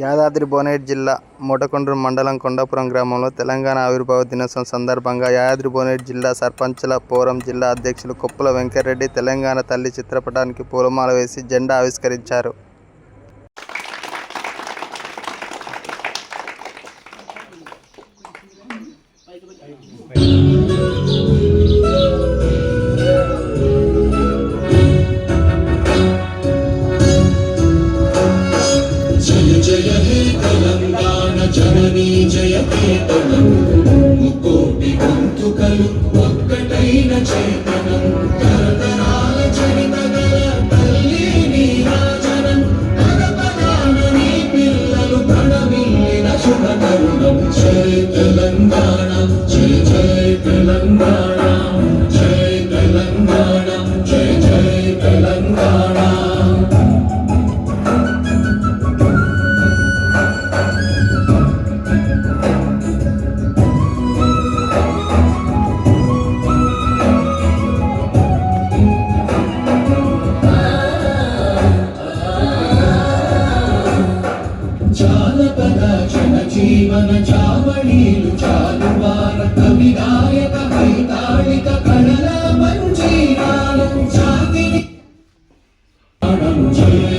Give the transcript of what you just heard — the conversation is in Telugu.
యాదాద్రి భువనగిరి జిల్లా మోటకొండూరు మండలం కొండాపురం గ్రామంలో తెలంగాణ ఆవిర్భావ దినోత్సవం సందర్భంగా యాదాద్రి భువనగిరి జిల్లా సర్పంచ్ల ఫోరం జిల్లా అధ్యక్షులు కొప్పుల వెంకటరెడ్డి తెలంగాణ తల్లి చిత్రపటానికి పూలమాల వేసి జెండా ఆవిష్కరించారు. జయ హే తెలంగాణ జననీ జయ కేతనం ముకోటి గొంతుకలు ఒక్కటైన చేతనం తరతరాల చరితగల తల్లి నీ రాజనం పరపరాన నీ పిల్లలు ప్రణమిల్లిన శుభ తరుణం. జయ తెలంగాణ జయ జయ తెలంగాణ జయ తెలంగాణ జయ జయ తెలంగాణ. జానపద జనజీవన జావళీలు జాలువార కవినాయక వైతాళిక కళల మంజీరాలు జాతిని జయ